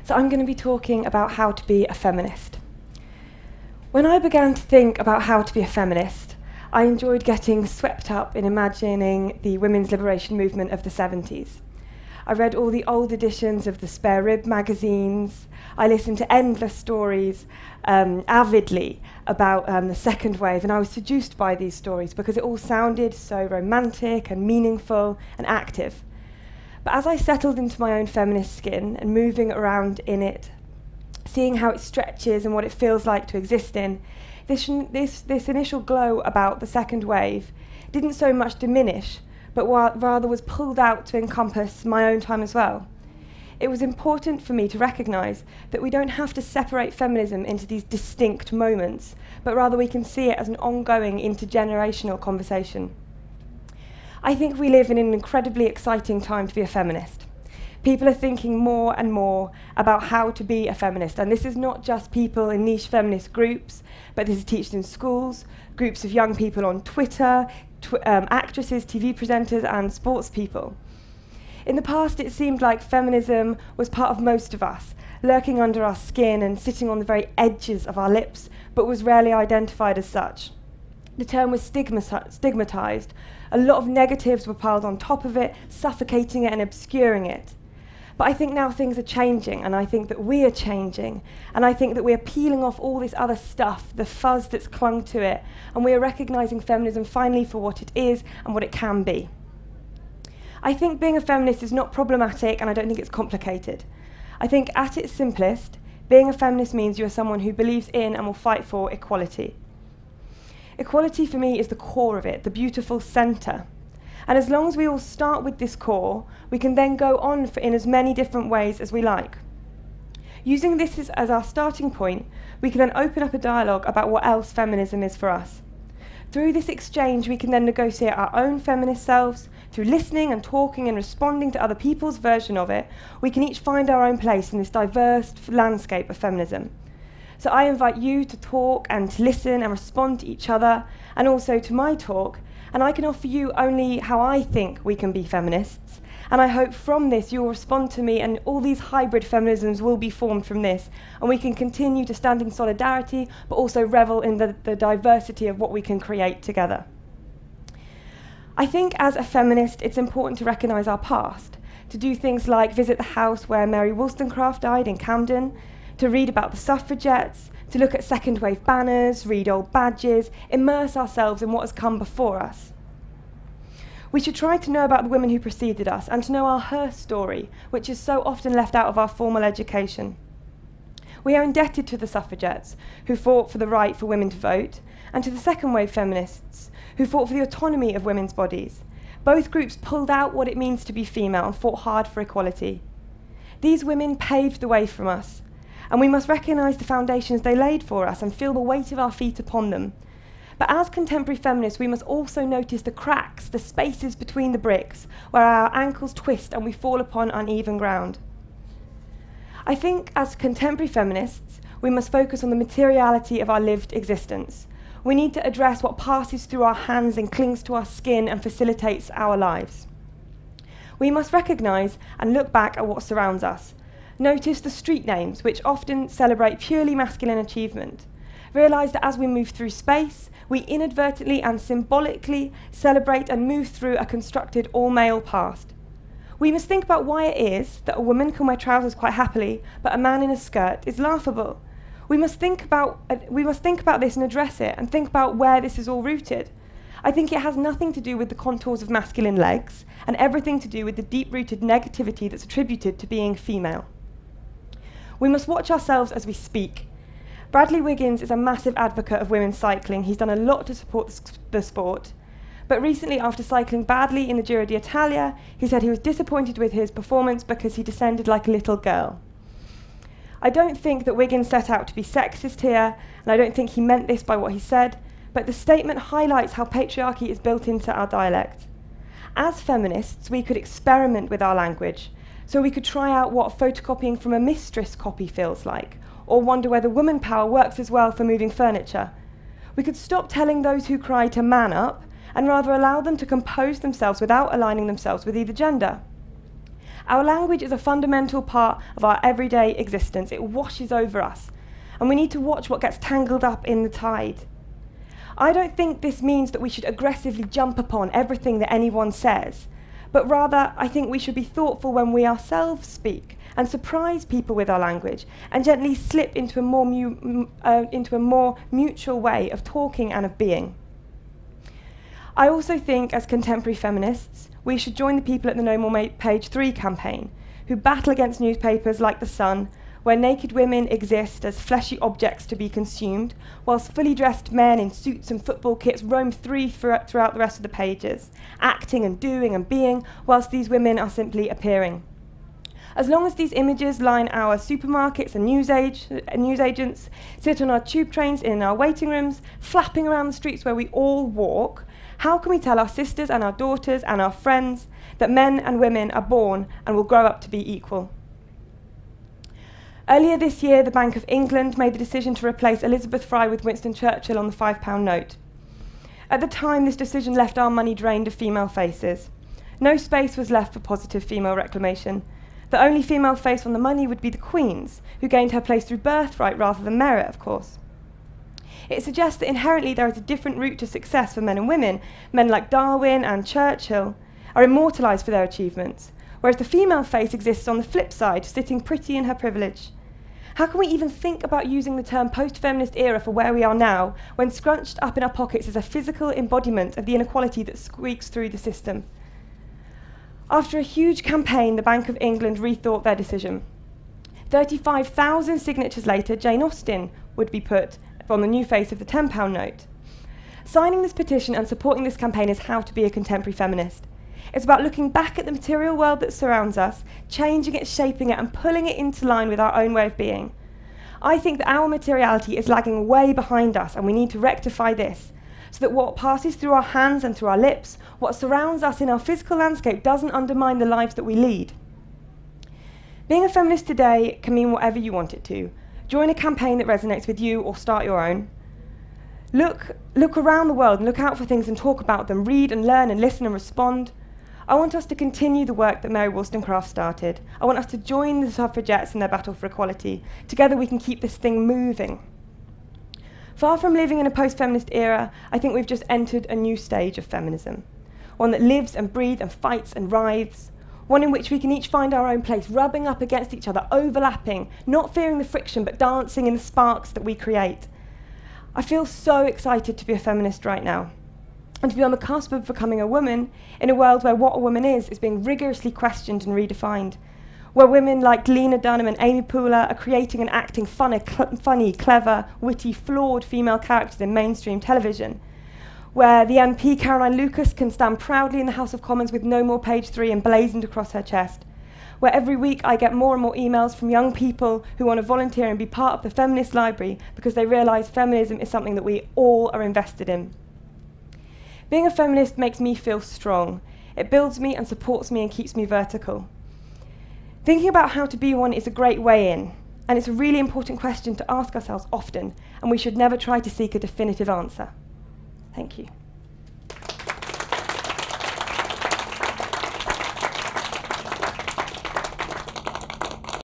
So I'm going to be talking about how to be a feminist. When I began to think about how to be a feminist, I enjoyed getting swept up in imagining the women's liberation movement of the 70s. I read all the old editions of the Spare Rib magazines. I listened to endless stories avidly about the second wave, and I was seduced by these stories because it all sounded so romantic and meaningful and active. But as I settled into my own feminist skin and moving around in it, seeing how it stretches and what it feels like to exist in, this initial glow about the second wave didn't so much diminish, but rather was pulled out to encompass my own time as well. It was important for me to recognise that we don't have to separate feminism into these distinct moments, but rather we can see it as an ongoing intergenerational conversation. I think we live in an incredibly exciting time to be a feminist. People are thinking more and more about how to be a feminist, and this is not just people in niche feminist groups, but this is teachers in schools, groups of young people on Twitter, actresses, TV presenters, and sports people. In the past, it seemed like feminism was part of most of us, lurking under our skin and sitting on the very edges of our lips, but was rarely identified as such. The term was stigmatised. A lot of negatives were piled on top of it, suffocating it and obscuring it. But I think now things are changing, and I think that we are changing, and I think that we are peeling off all this other stuff, the fuzz that's clung to it, and we are recognising feminism finally for what it is and what it can be. I think being a feminist is not problematic, and I don't think it's complicated. I think at its simplest, being a feminist means you are someone who believes in and will fight for equality. Equality for me is the core of it, the beautiful centre. And as long as we all start with this core, we can then go on in as many different ways as we like. Using this as our starting point, we can then open up a dialogue about what else feminism is for us. Through this exchange, we can then negotiate our own feminist selves. Through listening and talking and responding to other people's version of it, we can each find our own place in this diverse landscape of feminism. So I invite you to talk and to listen and respond to each other, and also to my talk, and I can offer you only how I think we can be feminists. And I hope from this you'll respond to me, and all these hybrid feminisms will be formed from this, and we can continue to stand in solidarity, but also revel in the diversity of what we can create together. I think as a feminist, it's important to recognise our past, to do things like visit the house where Mary Wollstonecraft died in Camden, to read about the suffragettes, to look at second wave banners, read old badges, immerse ourselves in what has come before us. We should try to know about the women who preceded us and to know her story, which is so often left out of our formal education. We are indebted to the suffragettes, who fought for the right for women to vote, and to the second wave feminists, who fought for the autonomy of women's bodies. Both groups pulled out what it means to be female and fought hard for equality. These women paved the way from us, and we must recognise the foundations they laid for us and feel the weight of our feet upon them. But as contemporary feminists, we must also notice the cracks, the spaces between the bricks, where our ankles twist and we fall upon uneven ground. I think as contemporary feminists, we must focus on the materiality of our lived existence. We need to address what passes through our hands and clings to our skin and facilitates our lives. We must recognise and look back at what surrounds us. Notice the street names, which often celebrate purely masculine achievement. Realise that as we move through space, we inadvertently and symbolically celebrate and move through a constructed all-male past. We must think about why it is that a woman can wear trousers quite happily, but a man in a skirt is laughable. We must think about this and address it, and think about where this is all rooted. I think it has nothing to do with the contours of masculine legs, and everything to do with the deep-rooted negativity that's attributed to being female. We must watch ourselves as we speak. Bradley Wiggins is a massive advocate of women's cycling. He's done a lot to support the sport. But recently, after cycling badly in the Giro d'Italia, he said he was disappointed with his performance because he descended like a little girl. I don't think that Wiggins set out to be sexist here, and I don't think he meant this by what he said, but the statement highlights how patriarchy is built into our dialect. As feminists, we could experiment with our language, so we could try out what photocopying from a mistress copy feels like, or wonder whether woman power works as well for moving furniture. We could stop telling those who cry to man up, and rather allow them to compose themselves without aligning themselves with either gender. Our language is a fundamental part of our everyday existence. It washes over us, and we need to watch what gets tangled up in the tide. I don't think this means that we should aggressively jump upon everything that anyone says, but rather I think we should be thoughtful when we ourselves speak and surprise people with our language and gently slip into a more mutual way of talking and of being. I also think, as contemporary feminists, we should join the people at the No More Page 3 campaign, who battle against newspapers like The Sun, where naked women exist as fleshy objects to be consumed, whilst fully dressed men in suits and football kits roam free throughout the rest of the pages, acting and doing and being, whilst these women are simply appearing. As long as these images line our supermarkets and newsagents, sit on our tube trains, in our waiting rooms, flapping around the streets where we all walk, how can we tell our sisters and our daughters and our friends that men and women are born and will grow up to be equal? Earlier this year, the Bank of England made the decision to replace Elizabeth Fry with Winston Churchill on the £5 note. At the time, this decision left our money drained of female faces. No space was left for positive female reclamation. The only female face on the money would be the Queen's, who gained her place through birthright rather than merit, of course. It suggests that inherently there is a different route to success for men and women. Men like Darwin and Churchill are immortalised for their achievements, whereas the female face exists on the flip side, sitting pretty in her privilege. How can we even think about using the term post-feminist era for where we are now, when scrunched up in our pockets is a physical embodiment of the inequality that squeaks through the system? After a huge campaign, the Bank of England rethought their decision. 35,000 signatures later, Jane Austen would be put on the new face of the £10 note. Signing this petition and supporting this campaign is how to be a contemporary feminist. It's about looking back at the material world that surrounds us, changing it, shaping it, and pulling it into line with our own way of being. I think that our materiality is lagging way behind us, and we need to rectify this, so that what passes through our hands and through our lips, what surrounds us in our physical landscape, doesn't undermine the lives that we lead. Being a feminist today can mean whatever you want it to. Join a campaign that resonates with you, or start your own. Look around the world and look out for things and talk about them. Read and learn and listen and respond. I want us to continue the work that Mary Wollstonecraft started. I want us to join the suffragettes in their battle for equality. Together we can keep this thing moving. Far from living in a post-feminist era, I think we've just entered a new stage of feminism. One that lives and breathes and fights and writhes. One in which we can each find our own place, rubbing up against each other, overlapping, not fearing the friction, but dancing in the sparks that we create. I feel so excited to be a feminist right now, and to be on the cusp of becoming a woman in a world where what a woman is being rigorously questioned and redefined, where women like Lena Dunham and Amy Poehler are creating and acting funny, clever, witty, flawed female characters in mainstream television, where the MP Caroline Lucas can stand proudly in the House of Commons with No More Page 3 emblazoned across her chest, where every week I get more and more emails from young people who want to volunteer and be part of the feminist library because they realise feminism is something that we all are invested in. Being a feminist makes me feel strong. It builds me and supports me and keeps me vertical. Thinking about how to be one is a great way in, and it's a really important question to ask ourselves often, and we should never try to seek a definitive answer. Thank you.